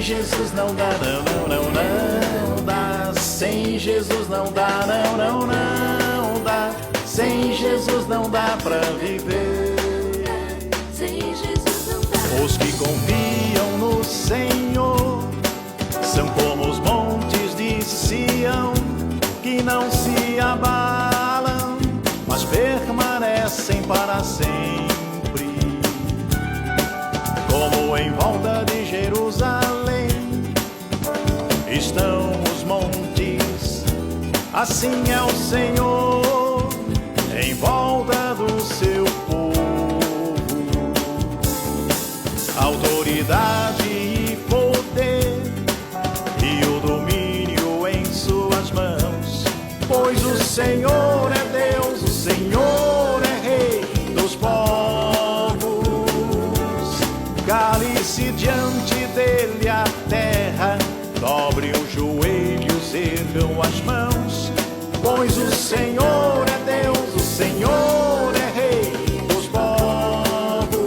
Jesus não dá, não dá. Sem Jesus não dá, não dá. Sem Jesus não dá pra viver. Sem Jesus não dá. Os que confiam no Senhor são como os montes de Sião, que não se abalam, mas permanecem para sempre. Como em volta de Jerusalém estão os montes, assim é o Senhor em volta do seu povo. Autoridade e poder e o domínio em suas mãos, pois o Senhor é Deus, o Senhor é Rei dos povos. Cale-se diante dele a terra, dobre os joelhos, ergam as mãos, pois o Senhor é Deus, o Senhor é Rei dos povos.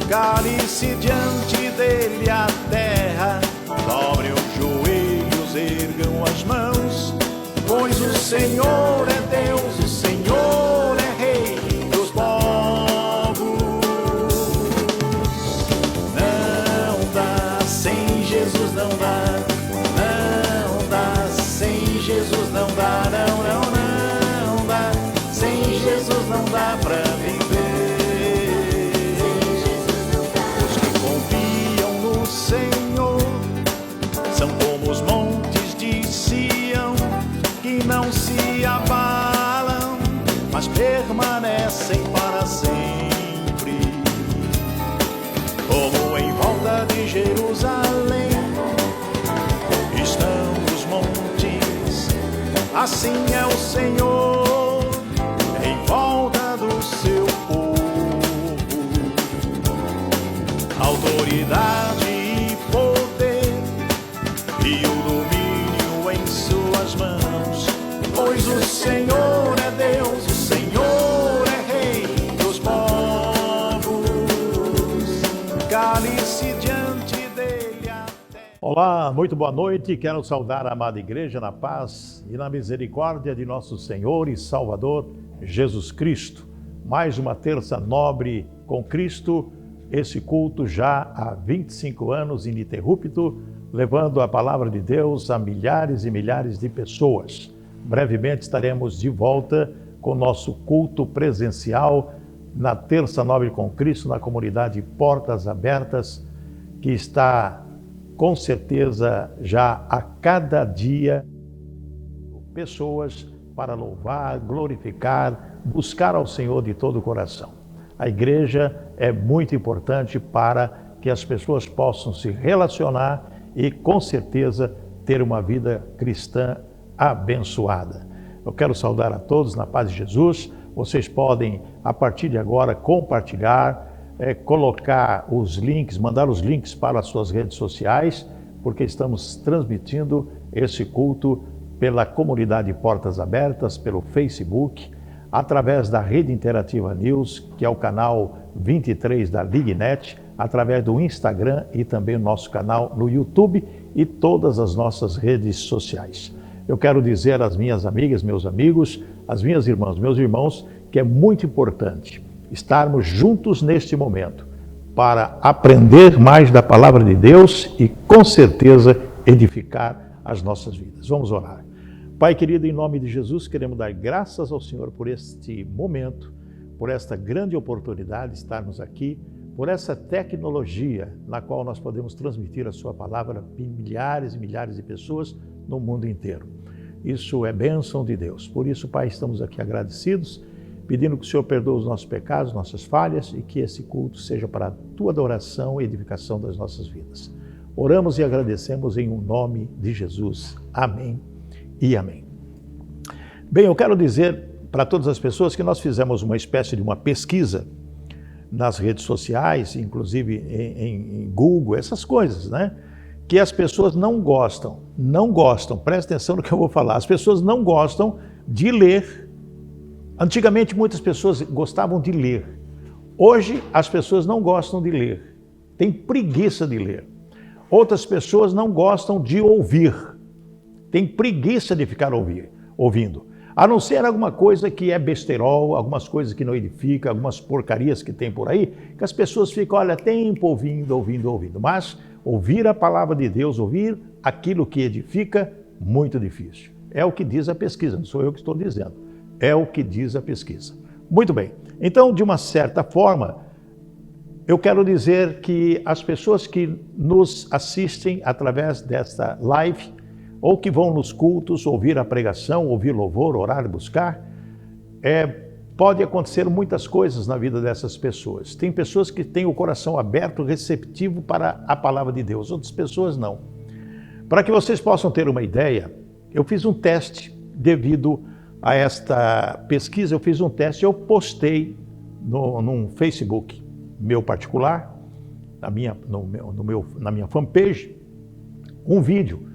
Cale-se diante dele a terra, dobre os joelhos, ergam as mãos, pois o Senhor é Deus, o Senhor é Rei dos povos. Não dá, sem Jesus não dá. Não dá, sem Jesus não dá, não dá. Sem Jesus não dá pra viver. Sem Jesus não dá. Os que confiam no Senhor são como os montes de Sião, que não se abalam, mas permanecem para sempre. Como em volta de Jerusalém estão os montes, assim é o Senhor em volta do seu povo. Autoridade e poder e o domínio em suas mãos, pois o Senhor é Deus, o Senhor é Rei dos povos. Cale-se diante dele a terra. Olá, muito boa noite. Quero saudar a amada igreja na paz e na misericórdia de nosso Senhor e Salvador Jesus Cristo. Mais uma terça nobre com Cristo, esse culto já há 25 anos ininterrupto, levando a palavra de Deus a milhares e milhares de pessoas. Brevemente estaremos de volta com o nosso culto presencial na Terça Nobre com Cristo, na comunidade Portas Abertas, que está com certeza já a cada dia pessoas para louvar, glorificar, buscar ao Senhor de todo o coração. A igreja é muito importante para que as pessoas possam se relacionar e com certeza ter uma vida cristã abençoada. Eu quero saudar a todos na paz de Jesus. Vocês podem, a partir de agora, compartilhar, colocar os links, mandar os links para as suas redes sociais, porque estamos transmitindo esse culto pela comunidade Portas Abertas, pelo Facebook, através da Rede Interativa News, que é o canal 23 da LigNet, através do Instagram e também o nosso canal no YouTube e todas as nossas redes sociais. Eu quero dizer às minhas amigas, meus amigos, às minhas irmãs, meus irmãos, que é muito importante estarmos juntos neste momento para aprender mais da palavra de Deus e, com certeza, edificar as nossas vidas. Vamos orar. Pai querido, em nome de Jesus, queremos dar graças ao Senhor por este momento, por esta grande oportunidade de estarmos aqui, por essa tecnologia na qual nós podemos transmitir a sua palavra para milhares e milhares de pessoas no mundo inteiro. Isso é bênção de Deus. Por isso, Pai, estamos aqui agradecidos, pedindo que o Senhor perdoe os nossos pecados, nossas falhas e que esse culto seja para a Tua adoração e edificação das nossas vidas. Oramos e agradecemos em nome de Jesus. Amém e amém. Bem, eu quero dizer para todas as pessoas que nós fizemos uma espécie de uma pesquisa nas redes sociais, inclusive em Google, essas coisas, né? Que as pessoas não gostam, presta atenção no que eu vou falar, as pessoas não gostam de ler. Antigamente muitas pessoas gostavam de ler, hoje as pessoas não gostam de ler, têm preguiça de ler. Outras pessoas não gostam de ouvir. Tem preguiça de ficar ouvindo. A não ser alguma coisa que é besterol, algumas coisas que não edificam, algumas porcarias que tem por aí, que as pessoas ficam, olha, tempo ouvindo. Mas ouvir a palavra de Deus, ouvir aquilo que edifica, muito difícil. É o que diz a pesquisa, não sou eu que estou dizendo. É o que diz a pesquisa. Muito bem. Então, de uma certa forma, eu quero dizer que as pessoas que nos assistem através desta live, ou que vão nos cultos, ouvir a pregação, ouvir louvor, orar e buscar, pode acontecer muitas coisas na vida dessas pessoas. Tem pessoas que têm o coração aberto, receptivo para a palavra de Deus, outras pessoas não. Para que vocês possam ter uma ideia, eu fiz um teste devido a esta pesquisa, eu postei num Facebook meu particular, na minha fanpage, um vídeo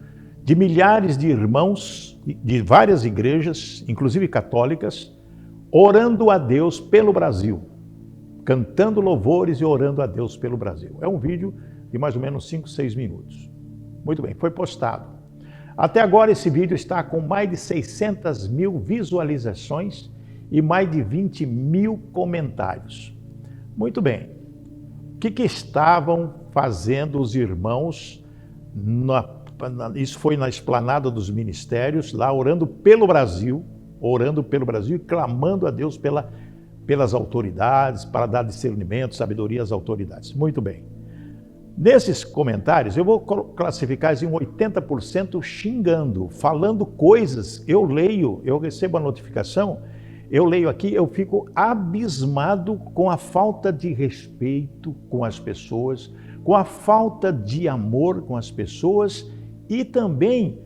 de milhares de irmãos de várias igrejas, inclusive católicas, orando a Deus pelo Brasil, cantando louvores e orando a Deus pelo Brasil. É um vídeo de mais ou menos 5, 6 minutos. Muito bem, foi postado. Até agora esse vídeo está com mais de 600 mil visualizações e mais de 20 mil comentários. Muito bem. O que estavam fazendo os irmãos? Isso foi na esplanada dos ministérios, lá orando pelo Brasil e clamando a Deus pelas autoridades, para dar discernimento, sabedoria às autoridades. Muito bem. Nesses comentários, eu vou classificar em 80% xingando, falando coisas. Eu leio, eu recebo a notificação, eu leio aqui, eu fico abismado com a falta de respeito com as pessoas, com a falta de amor com as pessoas e também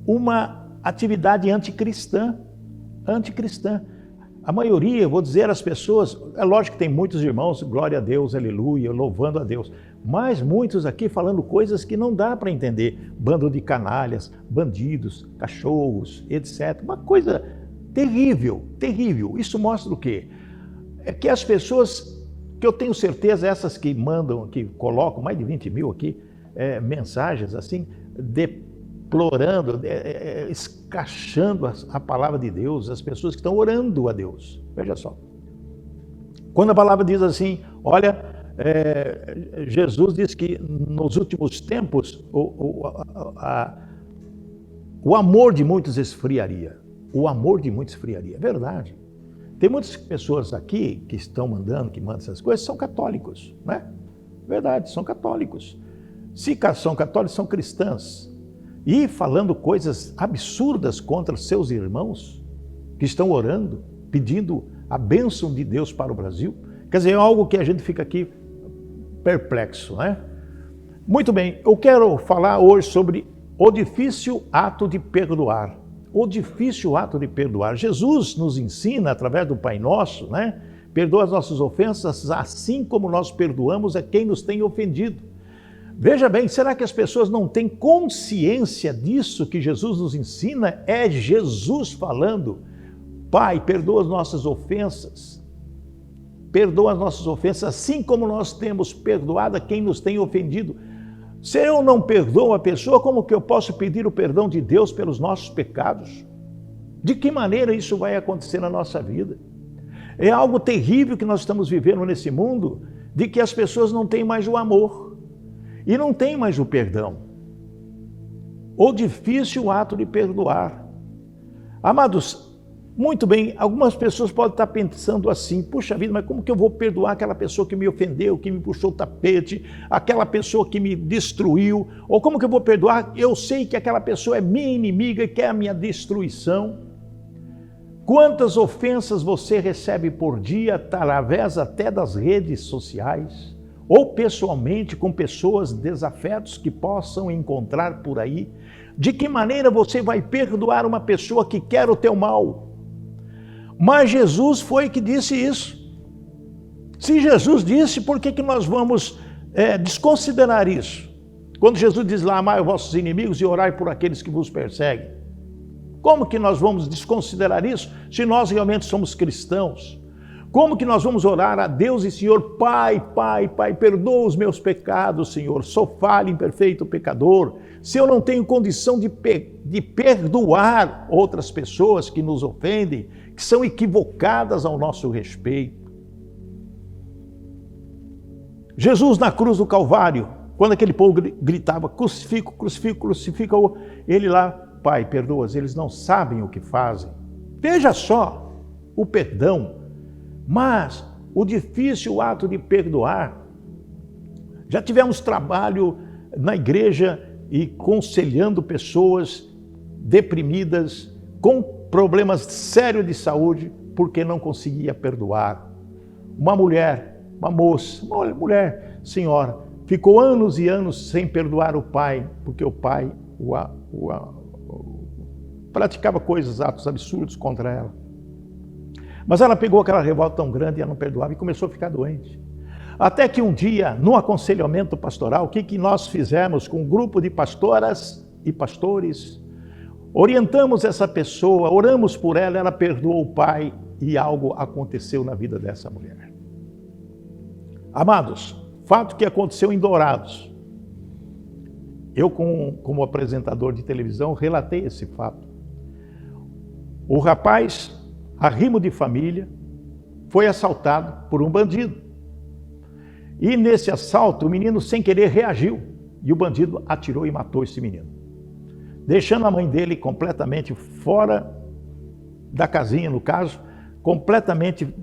uma atividade anticristã. A maioria, eu vou dizer, as pessoas, é lógico que tem muitos irmãos, glória a Deus, aleluia, louvando a Deus, mas muitos aqui falando coisas que não dá para entender. Bando de canalhas, bandidos, cachorros, etc. Uma coisa terrível, terrível. Isso mostra o quê? É que as pessoas, que eu tenho certeza, essas que mandam, que colocam mais de 20 mil aqui, mensagens assim, deplorando, escrachando a palavra de Deus, as pessoas que estão orando a Deus. Veja só. Quando a palavra diz assim, olha, Jesus diz que nos últimos tempos o amor de muitos esfriaria. O amor de muitos esfriaria. É verdade. Tem muitas pessoas aqui que estão mandando, que mandam essas coisas, são católicos, né? Verdade, são católicos. Se são católicos, são cristãs. E falando coisas absurdas contra seus irmãos que estão orando, pedindo a bênção de Deus para o Brasil. Quer dizer, é algo que a gente fica aqui perplexo, né? Muito bem, eu quero falar hoje sobre o difícil ato de perdoar. O difícil ato de perdoar. Jesus nos ensina, através do Pai Nosso, né? Perdoa as nossas ofensas, assim como nós perdoamos a quem nos tem ofendido. Veja bem, será que as pessoas não têm consciência disso que Jesus nos ensina? É Jesus falando, Pai, perdoa as nossas ofensas. Perdoa as nossas ofensas, assim como nós temos perdoado a quem nos tem ofendido. Se eu não perdoo a pessoa, como que eu posso pedir o perdão de Deus pelos nossos pecados? De que maneira isso vai acontecer na nossa vida? É algo terrível que nós estamos vivendo nesse mundo, de que as pessoas não têm mais o amor e não têm mais o perdão. O difícil ato de perdoar. Amados, muito bem, algumas pessoas podem estar pensando assim, puxa vida, mas como que eu vou perdoar aquela pessoa que me ofendeu, que me puxou o tapete, aquela pessoa que me destruiu, ou como que eu vou perdoar? Eu sei que aquela pessoa é minha inimiga e quer a minha destruição. Quantas ofensas você recebe por dia, através até das redes sociais, ou pessoalmente com pessoas desafetos que possam encontrar por aí? De que maneira você vai perdoar uma pessoa que quer o teu mal? Mas Jesus foi que disse isso. Se Jesus disse, por que nós vamos desconsiderar isso? Quando Jesus diz lá, amai os vossos inimigos e orai por aqueles que vos perseguem. Como que nós vamos desconsiderar isso se nós realmente somos cristãos? Como que nós vamos orar a Deus e Senhor, Pai, perdoa os meus pecados, Senhor, sou falho, imperfeito, pecador. Se eu não tenho condição de perdoar outras pessoas que nos ofendem, que são equivocadas ao nosso respeito. Jesus na cruz do Calvário, quando aquele povo gritava, crucifica, crucifica, crucifica, ele lá, Pai, perdoa-os, eles não sabem o que fazem. Veja só o perdão. Mas o difícil ato de perdoar, já tivemos trabalho na igreja e conselhando pessoas deprimidas, com problemas sérios de saúde, porque não conseguia perdoar. Uma mulher, uma moça, uma mulher, senhora, ficou anos e anos sem perdoar o pai, porque o pai praticava coisas, atos absurdos contra ela. Mas ela pegou aquela revolta tão grande e ela não perdoava e começou a ficar doente. Até que um dia, no aconselhamento pastoral, o que nós fizemos com um grupo de pastoras e pastores? Orientamos essa pessoa, oramos por ela, ela perdoou o pai e algo aconteceu na vida dessa mulher. Amados, fato que aconteceu em Dourados. Eu, como apresentador de televisão, relatei esse fato. O rapaz, arrimo de família, foi assaltado por um bandido. E nesse assalto, o menino, sem querer, reagiu. E o bandido atirou e matou esse menino, deixando a mãe dele completamente fora da casinha, no caso, completamente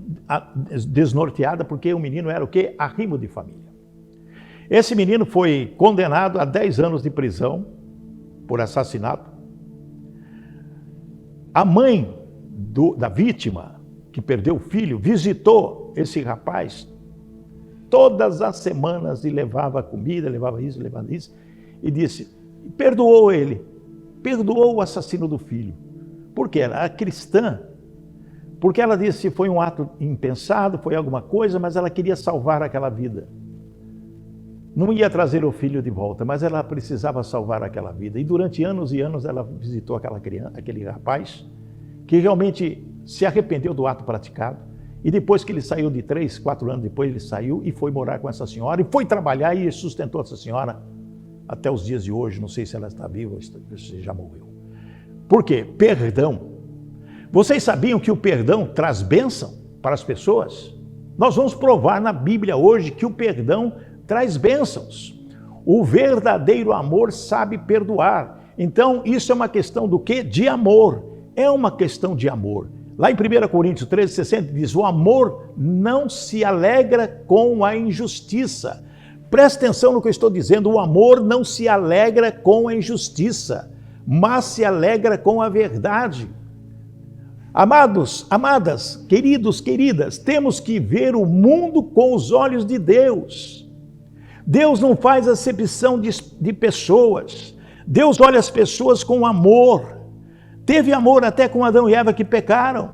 desnorteada, porque o menino era o quê? Arrimo de família. Esse menino foi condenado a 10 anos de prisão por assassinato. A mãe da vítima, que perdeu o filho, visitou esse rapaz todas as semanas e levava comida, levava isso, e disse, perdoou ele, perdoou o assassino do filho. Por quê? Ela era cristã, porque ela disse que foi um ato impensado, foi alguma coisa, mas ela queria salvar aquela vida. Não ia trazer o filho de volta, mas ela precisava salvar aquela vida. E durante anos e anos ela visitou aquele rapaz, que realmente se arrependeu do ato praticado, e depois que ele saiu de 3, 4 anos depois, ele saiu e foi morar com essa senhora, e foi trabalhar e sustentou essa senhora até os dias de hoje. Não sei se ela está viva ou se já morreu. Por quê? Perdão. Vocês sabiam que o perdão traz bênção para as pessoas? Nós vamos provar na Bíblia hoje que o perdão traz bênçãos. O verdadeiro amor sabe perdoar. Então, isso é uma questão do quê? De amor. É uma questão de amor. Lá em 1 Coríntios 13:60 diz, o amor não se alegra com a injustiça. Presta atenção no que eu estou dizendo, o amor não se alegra com a injustiça, mas se alegra com a verdade. Amados, amadas, queridos, queridas, temos que ver o mundo com os olhos de Deus. Deus não faz acepção de pessoas. Deus olha as pessoas com amor. Teve amor até com Adão e Eva que pecaram.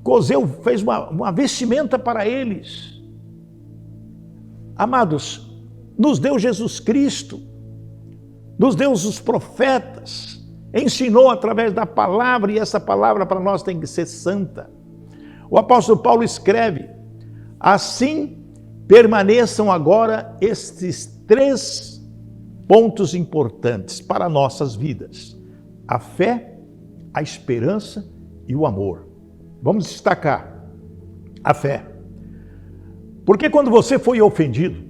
Coseu fez uma vestimenta para eles. Amados, nos deu Jesus Cristo, nos deu os profetas, ensinou através da palavra, e essa palavra para nós tem que ser santa. O apóstolo Paulo escreve, assim permaneçam agora estes 3 pontos importantes para nossas vidas: a fé, a esperança e o amor. Vamos destacar a fé. Porque quando você foi ofendido,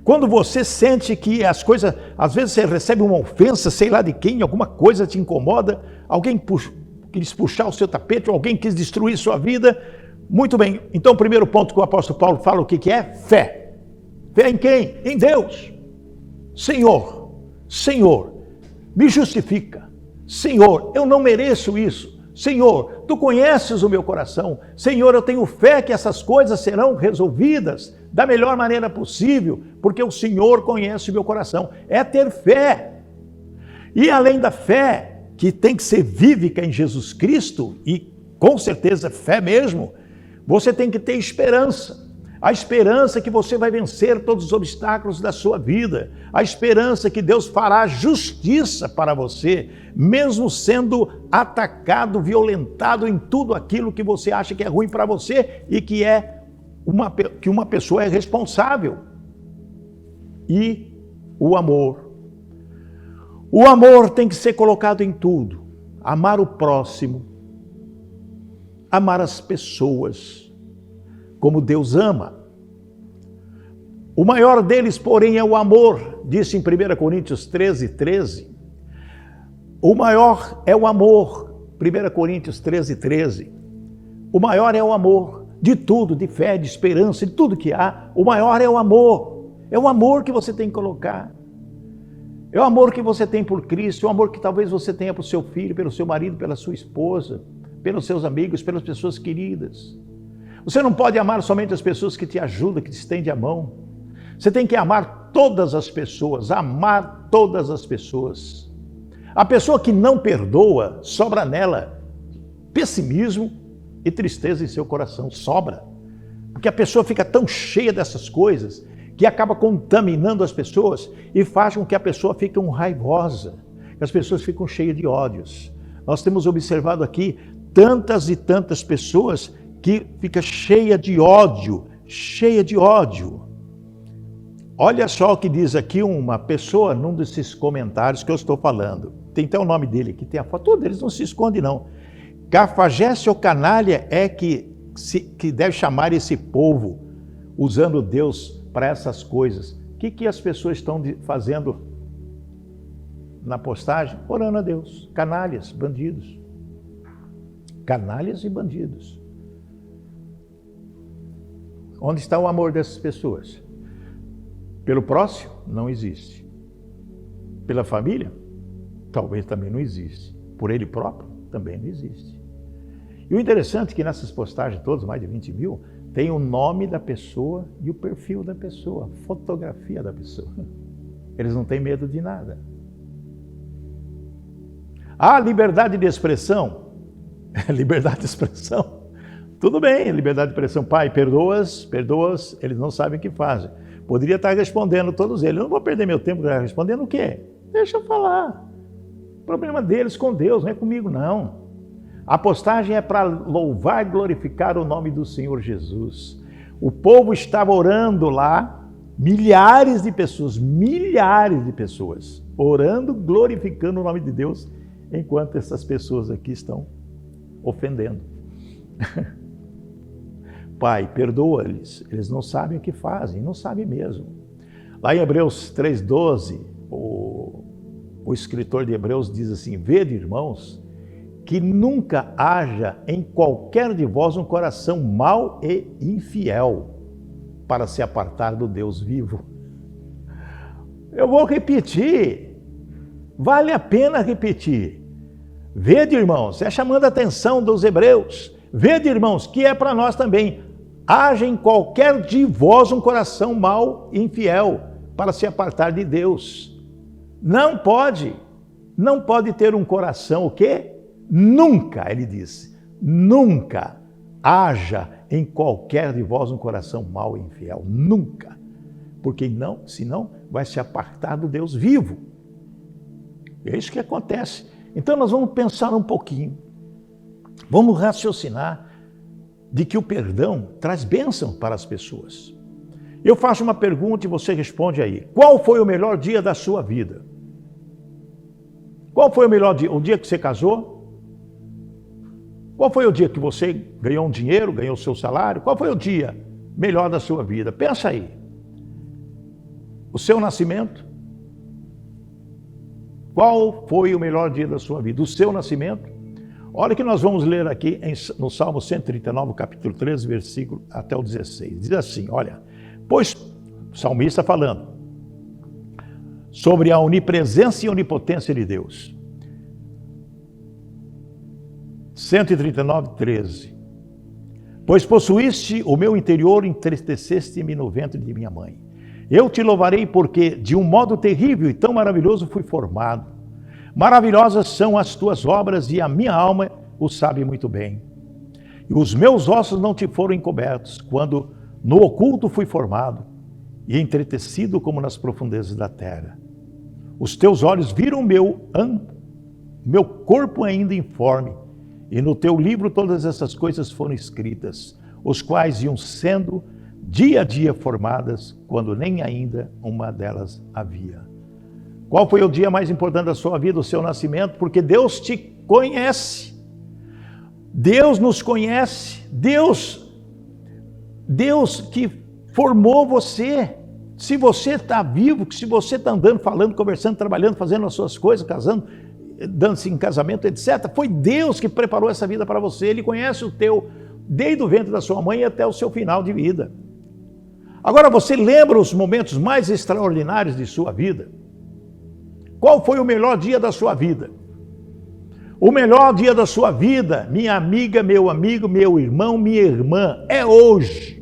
quando você sente que as coisas, às vezes você recebe uma ofensa, sei lá de quem, alguma coisa te incomoda, alguém quis puxar o seu tapete, ou alguém quis destruir sua vida, muito bem. Então o primeiro ponto que o apóstolo Paulo fala, o que é? Fé. Fé em quem? Em Deus. Senhor, me justifica. Senhor, eu não mereço isso. Senhor, tu conheces o meu coração. Senhor, eu tenho fé que essas coisas serão resolvidas da melhor maneira possível, porque o Senhor conhece o meu coração. É ter fé. E além da fé, que tem que ser vívica em Jesus Cristo, e com certeza fé mesmo, você tem que ter esperança. A esperança que você vai vencer todos os obstáculos da sua vida. A esperança que Deus fará justiça para você, mesmo sendo atacado, violentado em tudo aquilo que você acha que é ruim para você e que uma pessoa é responsável. E o amor. O amor tem que ser colocado em tudo. Amar o próximo. Amar as pessoas como Deus ama. O maior deles, porém, é o amor, disse em 1 Coríntios 13:13. O maior é o amor, 1 Coríntios 13:13. O maior é o amor, de tudo, de fé, de esperança, de tudo que há. O maior é o amor. É o amor que você tem que colocar. É o amor que você tem por Cristo, é o amor que talvez você tenha para o seu filho, pelo seu marido, pela sua esposa, pelos seus amigos, pelas pessoas queridas. Você não pode amar somente as pessoas que te ajudam, que te estendem a mão. Você tem que amar todas as pessoas, amar todas as pessoas. A pessoa que não perdoa, sobra nela pessimismo e tristeza em seu coração, sobra. Porque a pessoa fica tão cheia dessas coisas que acaba contaminando as pessoas e faz com que a pessoa fique raivosa, que as pessoas ficam cheias de ódios. Nós temos observado aqui tantas e tantas pessoas que ficam cheias de ódio, cheia de ódio. Olha só o que diz aqui uma pessoa num desses comentários que eu estou falando. Tem até o nome dele aqui, tem a foto. Todos eles não se escondem, não. Cafajeste ou canalha é que deve chamar esse povo, usando Deus para essas coisas. O que as pessoas estão fazendo na postagem? Orando a Deus. Canalhas, bandidos. Canalhas e bandidos. Onde está o amor dessas pessoas? Pelo próximo? Não existe. Pela família? Talvez também não existe. Por ele próprio? Também não existe. E o interessante é que nessas postagens todas, mais de 20 mil, tem o nome da pessoa e o perfil da pessoa, a fotografia da pessoa. Eles não têm medo de nada. Ah, liberdade de expressão. Liberdade de expressão. Tudo bem, liberdade de expressão. Pai, perdoas, eles não sabem o que fazem. Poderia estar respondendo todos eles. Eu não vou perder meu tempo respondendo o quê? Deixa eu falar. O problema deles com Deus, não é comigo, não. A postagem é para louvar e glorificar o nome do Senhor Jesus. O povo estava orando lá, milhares de pessoas, orando, glorificando o nome de Deus, enquanto essas pessoas aqui estão ofendendo. Pai, perdoa-lhes, eles não sabem o que fazem, não sabem mesmo. Lá em Hebreus 3:12, o escritor de Hebreus diz assim: vede, irmãos, que nunca haja em qualquer de vós um coração mau e infiel para se apartar do Deus vivo. Eu vou repetir, vale a pena repetir. Vede, irmãos, é chamando a atenção dos hebreus. Vede, irmãos, que é para nós também. Haja em qualquer de vós um coração mau e infiel para se apartar de Deus. Não pode ter um coração o quê? Nunca, ele disse, nunca haja em qualquer de vós um coração mau e infiel. Nunca. Porque senão vai se apartar do Deus vivo. É isso que acontece. Então nós vamos pensar um pouquinho. Vamos raciocinar de que o perdão traz bênção para as pessoas. Eu faço uma pergunta e você responde aí. Qual foi o melhor dia da sua vida? Qual foi o melhor dia? O dia que você casou? Qual foi o dia que você ganhou um dinheiro, ganhou o seu salário? Qual foi o dia melhor da sua vida? Pensa aí. O seu nascimento? Qual foi o melhor dia da sua vida? O seu nascimento? Olha que nós vamos ler aqui no Salmo 139, capítulo 13, versículo até o 16. Diz assim, olha, pois, o salmista falando sobre a onipresença e onipotência de Deus. 139, 13. Pois possuíste o meu interior, entristeceste-me no ventre de minha mãe. Eu te louvarei porque de um modo terrível e tão maravilhoso fui formado. Maravilhosas são as tuas obras e a minha alma o sabe muito bem. E os meus ossos não te foram encobertos quando No oculto fui formado e entretecido como nas profundezas da terra. Os teus olhos viram meu corpo ainda informe, e no teu livro todas essas coisas foram escritas, os quais iam sendo dia a dia formadas, quando nem ainda uma delas havia. Qual foi o dia mais importante da sua vida, o seu nascimento? Porque Deus te conhece. Deus nos conhece. Deus que formou você. Se você está vivo, se você está andando, falando, conversando, trabalhando, fazendo as suas coisas, casando, dando-se em casamento, etc. Foi Deus que preparou essa vida para você. Ele conhece o teu, desde o ventre da sua mãe até o seu final de vida. Agora, você lembra os momentos mais extraordinários de sua vida? Qual foi o melhor dia da sua vida? O melhor dia da sua vida, minha amiga, meu amigo, meu irmão, minha irmã, é hoje.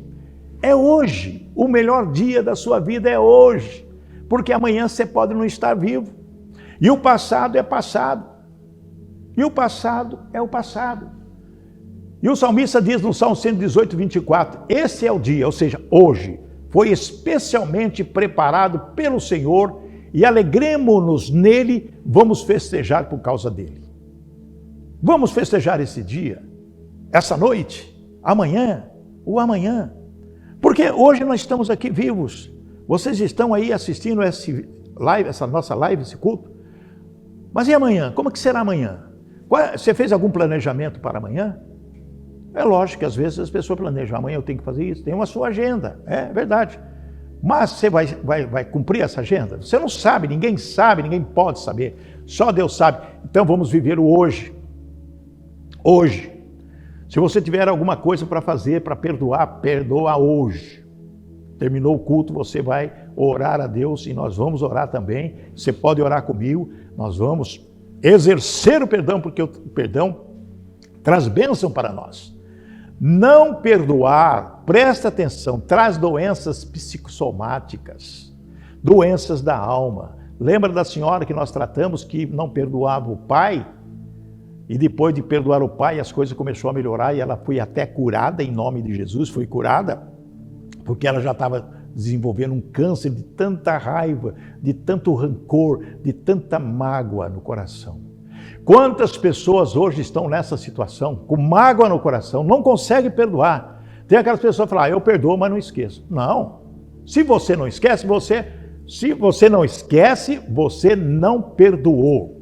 É hoje. O melhor dia da sua vida é hoje. Porque amanhã você pode não estar vivo. E o passado é passado. E o passado é o passado. E o salmista diz no Salmo 118, 24, esse é o dia, ou seja, hoje, foi especialmente preparado pelo Senhor e alegremo-nos nele, vamos festejar por causa dele. Vamos festejar esse dia, essa noite, amanhã, o amanhã. Porque hoje nós estamos aqui vivos. Vocês estão aí assistindo essa nossa live, esse culto. Mas e amanhã? Como que será amanhã? Você fez algum planejamento para amanhã? É lógico que às vezes as pessoas planejam, amanhã eu tenho que fazer isso, tem uma sua agenda, é verdade. Mas você vai cumprir essa agenda? Você não sabe, ninguém pode saber, só Deus sabe. Então vamos viver o hoje. Hoje. Se você tiver alguma coisa para fazer, para perdoar, perdoa hoje. Terminou o culto, você vai orar a Deus e nós vamos orar também. Você pode orar comigo, nós vamos exercer o perdão, porque o perdão traz bênção para nós. Não perdoar, presta atenção, traz doenças psicossomáticas, doenças da alma. Lembra da senhora que nós tratamos que não perdoava o pai? E depois de perdoar o pai, as coisas começaram a melhorar e ela foi até curada, em nome de Jesus, foi curada, porque ela já estava desenvolvendo um câncer de tanta raiva, de tanto rancor, de tanta mágoa no coração. Quantas pessoas hoje estão nessa situação, com mágoa no coração, não conseguem perdoar. Tem aquelas pessoas que falam, eu perdoo, mas não esqueço. Não. Se você não esquece, você não perdoou.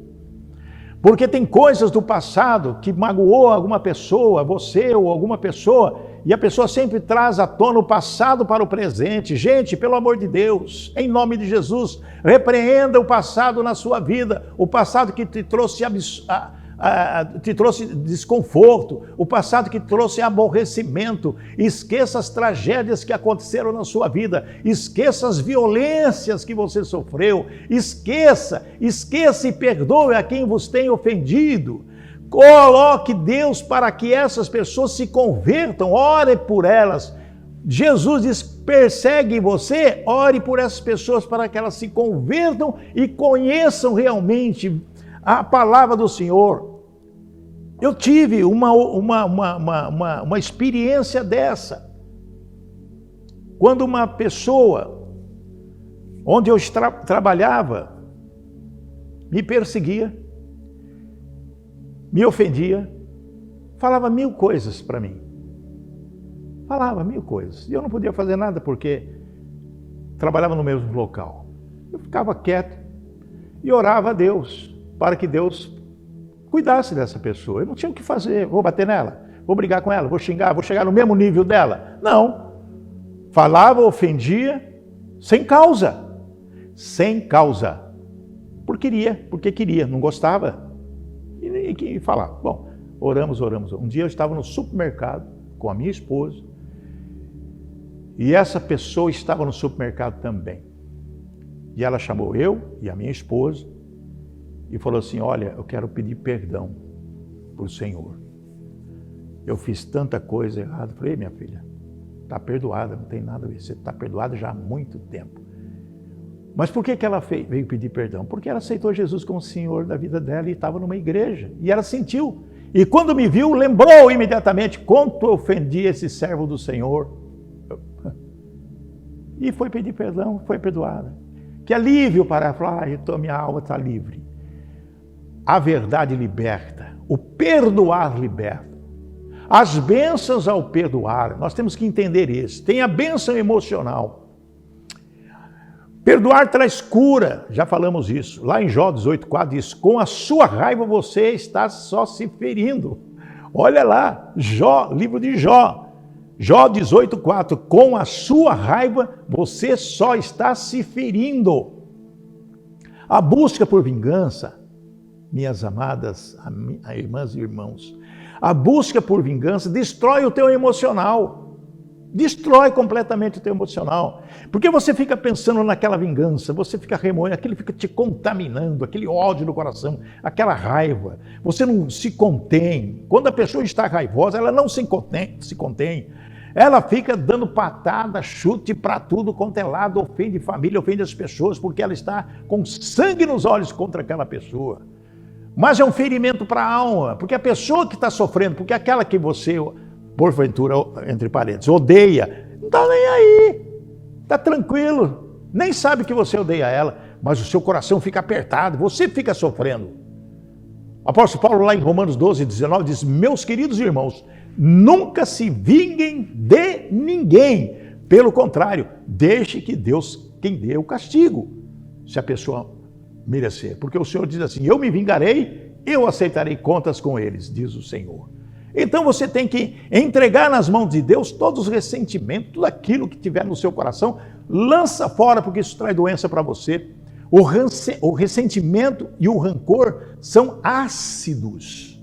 Porque tem coisas do passado que magoou alguma pessoa, você ou alguma pessoa, e a pessoa sempre traz à tona o passado para o presente. Gente, pelo amor de Deus, em nome de Jesus, repreenda o passado na sua vida, o passado que te trouxe desconforto, o passado que trouxe aborrecimento. Esqueça as tragédias que aconteceram na sua vida, esqueça as violências que você sofreu, esqueça e perdoe a quem vos tem ofendido. Coloque Deus para que essas pessoas se convertam, ore por elas. Jesus diz, persegue você, ore por essas pessoas para que elas se convertam e conheçam realmente a palavra do Senhor. Eu tive uma experiência dessa. Quando uma pessoa, onde eu trabalhava, me perseguia, me ofendia, falava mil coisas para mim. Falava mil coisas. E eu não podia fazer nada porque trabalhava no mesmo local. Eu ficava quieto e orava a Deus para que Deus cuidasse dessa pessoa. Eu não tinha o que fazer. Vou bater nela, vou brigar com ela, vou xingar, vou chegar no mesmo nível dela. Não. Falava, ofendia, sem causa. Sem causa. Porque queria, não gostava. E falar, bom, oramos. Um dia eu estava no supermercado com a minha esposa e essa pessoa estava no supermercado também. E ela chamou eu e a minha esposa e falou assim, olha, eu quero pedir perdão para o Senhor. Eu fiz tanta coisa errada. Eu falei, minha filha, está perdoada, não tem nada a ver, você está perdoada já há muito tempo. Mas por que ela veio pedir perdão? Porque ela aceitou Jesus como Senhor da vida dela e estava numa igreja. E ela sentiu. E quando me viu, lembrou imediatamente quanto eu ofendi esse servo do Senhor. e foi pedir perdão, foi perdoada. Que alívio para falar, então minha alma está livre. A verdade liberta, o perdoar liberta. As bênçãos ao perdoar, nós temos que entender isso. Tem a bênção emocional. Perdoar traz cura, já falamos isso. Lá em Jó 18,4 diz, com a sua raiva você está só se ferindo. Olha lá, Jó, livro de Jó. Jó 18,4, com a sua raiva você só está se ferindo. A busca por vingança, minhas amadas irmãs e irmãos, a busca por vingança destrói o teu emocional. Destrói completamente o teu emocional. Porque você fica pensando naquela vingança, você fica remoendo, aquilo fica te contaminando, aquele ódio no coração, aquela raiva. Você não se contém. Quando a pessoa está raivosa, ela não se contém. Ela fica dando patada, chute para tudo quanto é lado, ofende família, ofende as pessoas, porque ela está com sangue nos olhos contra aquela pessoa. Mas é um ferimento para a alma, porque a pessoa que está sofrendo, porque aquela que você, porventura, entre parênteses, odeia, não está nem aí, está tranquilo, nem sabe que você odeia ela, mas o seu coração fica apertado, você fica sofrendo. O apóstolo Paulo, lá em Romanos 12:19, diz, meus queridos irmãos, nunca se vinguem de ninguém, pelo contrário, deixe que Deus quem dê o castigo, se a pessoa merecer, porque o Senhor diz assim, eu me vingarei, eu aceitarei contas com eles, diz o Senhor. Então você tem que entregar nas mãos de Deus todos os ressentimentos, tudo aquilo que tiver no seu coração, lança fora, porque isso traz doença para você. O ressentimento e o rancor são ácidos.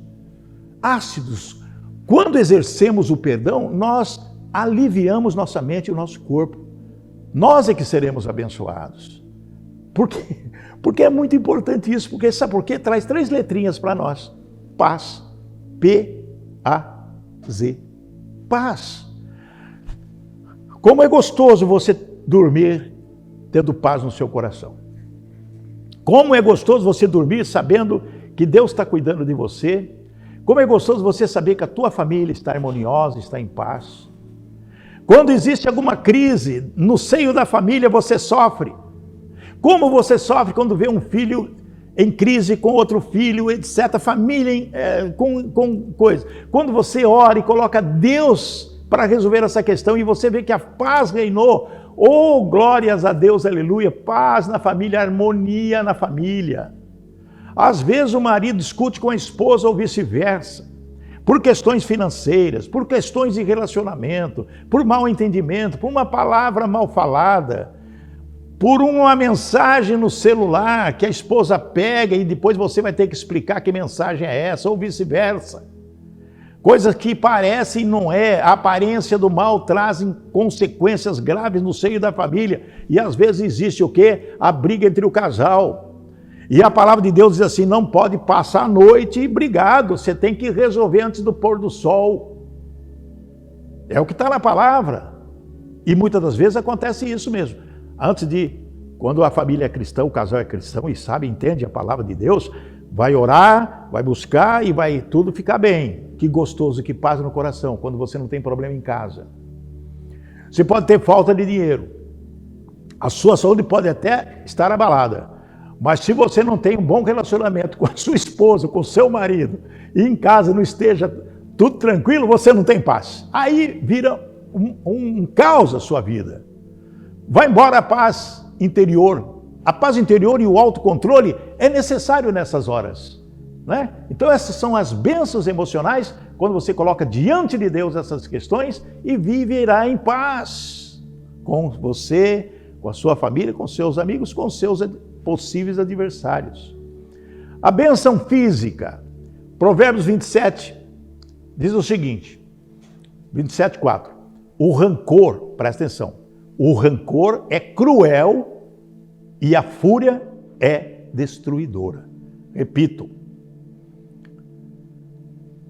Ácidos. Quando exercemos o perdão, nós aliviamos nossa mente e o nosso corpo. Nós é que seremos abençoados. Por quê? Porque é muito importante isso, porque sabe por quê? Traz 3 letrinhas para nós. Paz. P-A-Z. Paz. Como é gostoso você dormir tendo paz no seu coração. Como é gostoso você dormir sabendo que Deus está cuidando de você. Como é gostoso você saber que a tua família está harmoniosa, está em paz. Quando existe alguma crise no seio da família, você sofre. Como você sofre quando vê um filho em crise com outro filho, etc. Família com coisa. Quando você ora e coloca Deus para resolver essa questão e você vê que a paz reinou. Oh, glórias a Deus, aleluia. Paz na família, harmonia na família. Às vezes o marido discute com a esposa ou vice-versa. Por questões financeiras, por questões de relacionamento, por mal entendimento, por uma palavra mal falada. Por uma mensagem no celular que a esposa pega e depois você vai ter que explicar que mensagem é essa, ou vice-versa. Coisas que parecem e não é, a aparência do mal trazem consequências graves no seio da família. E às vezes existe o quê? A briga entre o casal. E a palavra de Deus diz assim, não pode passar a noite brigado, você tem que resolver antes do pôr do sol. É o que está na palavra. E muitas das vezes acontece isso mesmo. Quando a família é cristã, o casal é cristão e sabe, entende a palavra de Deus, vai orar, vai buscar e vai tudo ficar bem. Que gostoso, que paz no coração, quando você não tem problema em casa. Você pode ter falta de dinheiro. A sua saúde pode até estar abalada. Mas se você não tem um bom relacionamento com a sua esposa, com o seu marido, e em casa não esteja tudo tranquilo, você não tem paz. Aí vira um caos a sua vida. Vai embora a paz interior. A paz interior e o autocontrole é necessário nessas horas, né? Então essas são as bênçãos emocionais, quando você coloca diante de Deus essas questões e viverá em paz com você, com a sua família, com seus amigos, com seus possíveis adversários. A bênção física. Provérbios 27 diz o seguinte, 27:4. O rancor, presta atenção, o rancor é cruel e a fúria é destruidora. Repito,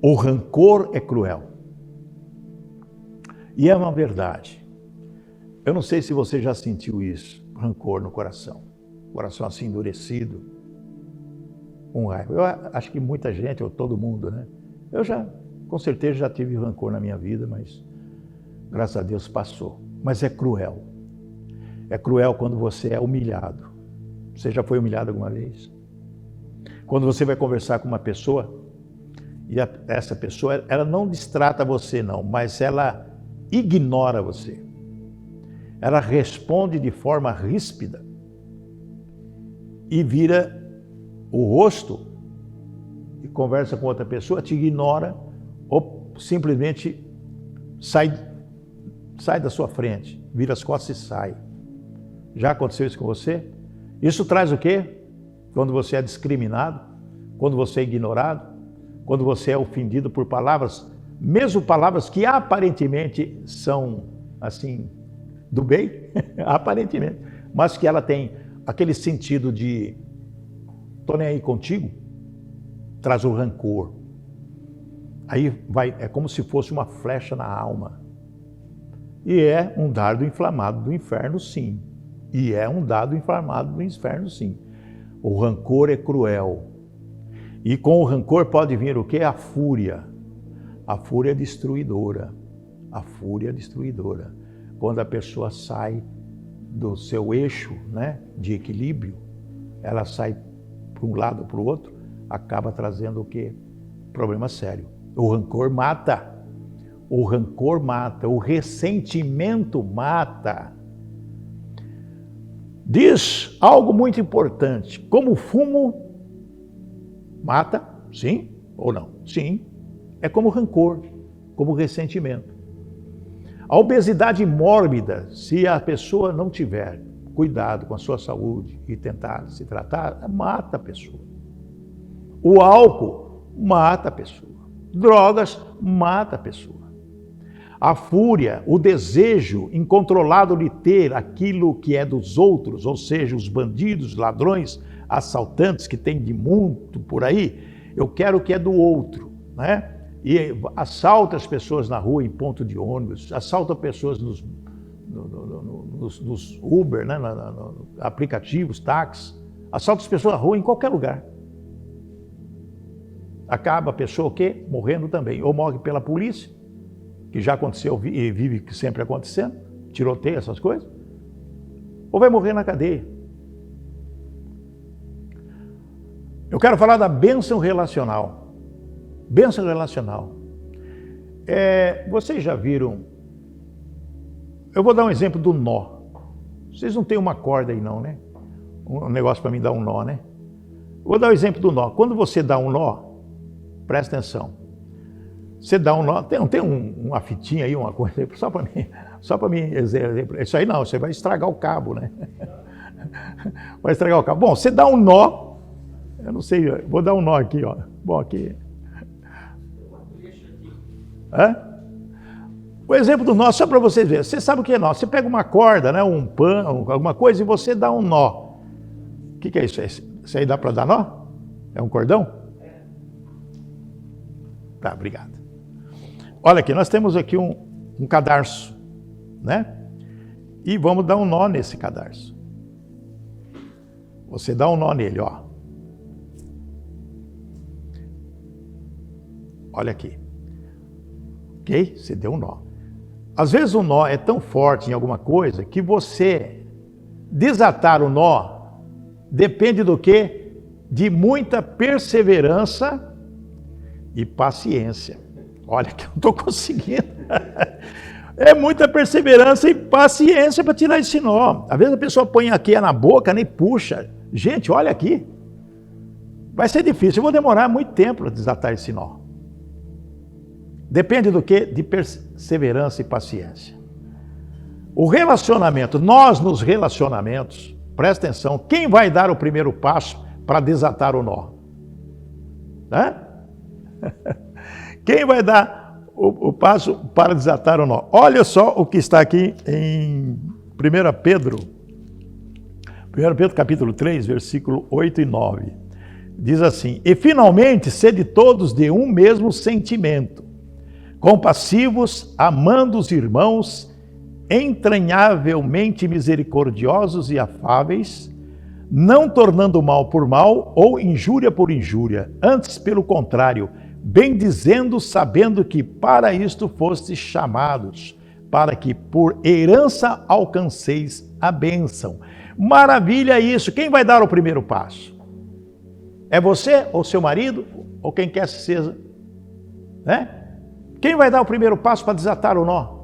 o rancor é cruel. E é uma verdade. Eu não sei se você já sentiu isso, rancor no coração. Coração assim endurecido, com raiva. Eu acho que muita gente, ou todo mundo, né? Eu com certeza já tive rancor na minha vida, mas graças a Deus passou. Mas é cruel. É cruel quando você é humilhado. Você já foi humilhado alguma vez? Quando você vai conversar com uma pessoa, e essa pessoa, ela não destrata você não, mas ela ignora você. Ela responde de forma ríspida e vira o rosto e conversa com outra pessoa, te ignora ou simplesmente sai da sua frente, vira as costas e sai. Já aconteceu isso com você? Isso traz o quê? Quando você é discriminado, quando você é ignorado, quando você é ofendido por palavras, mesmo palavras que aparentemente são assim, do bem, aparentemente, mas que ela tem aquele sentido de tô nem aí contigo, traz o rancor. Aí vai, é como se fosse uma flecha na alma. E é um dardo inflamado do inferno, sim. E é um dardo inflamado do inferno, sim. O rancor é cruel. E com o rancor pode vir o quê? A fúria. A fúria destruidora. A fúria destruidora. Quando a pessoa sai do seu eixo, né, de equilíbrio, ela sai para um lado ou para o outro, acaba trazendo o quê? Problema sério. O rancor mata. O rancor mata. O ressentimento mata. Diz algo muito importante. Como o fumo mata, sim ou não? Sim. É como rancor, como ressentimento. A obesidade mórbida, se a pessoa não tiver cuidado com a sua saúde e tentar se tratar, mata a pessoa. O álcool mata a pessoa. Drogas mata a pessoa. A fúria, o desejo incontrolado de ter aquilo que é dos outros, ou seja, os bandidos, ladrões, assaltantes que tem de muito por aí, eu quero o que é do outro, né? E assalta as pessoas na rua em ponto de ônibus, assalta pessoas nos Uber, né? Aplicativos, táxis, assalta as pessoas na rua em qualquer lugar. Acaba a pessoa o quê? Morrendo também, ou morre pela polícia, que já aconteceu e vive sempre acontecendo, tiroteio, essas coisas, ou vai morrer na cadeia. Eu quero falar da bênção relacional. Bênção relacional. Vocês já viram, eu vou dar um exemplo do nó. Vocês não têm uma corda aí não, né? Um negócio para mim dar um nó, né? Vou dar o exemplo do nó. Quando você dá um nó, presta atenção. Você dá um nó, tem uma fitinha aí, uma coisa, só para mim, isso aí não, você vai estragar o cabo, né? Vai estragar o cabo. Bom, você dá um nó, eu não sei, vou dar um nó aqui, ó. Bom, aqui. O exemplo do nó, só para vocês verem. Você sabe o que é nó? Você pega uma corda, né, um pano, alguma coisa, e você dá um nó. O que é isso? Isso aí dá para dar nó? É um cordão? Tá, obrigado. Olha aqui, nós temos aqui um cadarço, né? E vamos dar um nó nesse cadarço. Você dá um nó nele, ó. Olha aqui. Ok? Você deu um nó. Às vezes o nó é tão forte em alguma coisa que você desatar o nó depende do quê? De muita perseverança e paciência. Olha que eu não estou conseguindo. É muita perseverança e paciência para tirar esse nó. Às vezes a pessoa põe aqui na boca, nem puxa. Gente, olha aqui. Vai ser difícil. Eu vou demorar muito tempo para desatar esse nó. Depende do quê? De perseverança e paciência. O relacionamento, nós nos relacionamentos, presta atenção, quem vai dar o primeiro passo para desatar o nó? Quem vai dar o passo para desatar o nó? Olha só o que está aqui em 1 Pedro capítulo 3, versículo 8 e 9. Diz assim: e finalmente sede todos de um mesmo sentimento, compassivos, amando os irmãos, entranhavelmente misericordiosos e afáveis, não tornando mal por mal ou injúria por injúria, antes pelo contrário, bendizendo, sabendo que para isto fostes chamados, para que por herança alcanceis a bênção. Maravilha isso! Quem vai dar o primeiro passo? É você ou seu marido? Ou quem quer que seja? Né? Quem vai dar o primeiro passo para desatar o nó?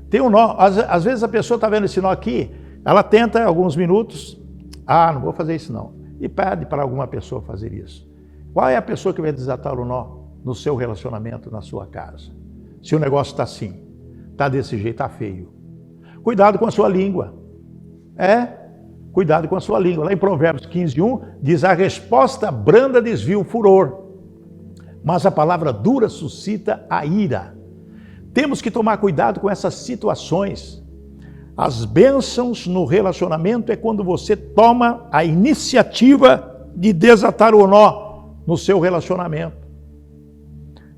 Tem um nó. Às vezes a pessoa está vendo esse nó aqui, ela tenta alguns minutos, não vou fazer isso não. E pede para alguma pessoa fazer isso. Qual é a pessoa que vai desatar o nó no seu relacionamento, na sua casa? Se o negócio está assim, está desse jeito, está feio. Cuidado com a sua língua. Cuidado com a sua língua. Lá em Provérbios 15:1 diz: a resposta branda desvia o furor, mas a palavra dura suscita a ira. Temos que tomar cuidado com essas situações. As bênçãos no relacionamento é quando você toma a iniciativa de desatar o nó no seu relacionamento.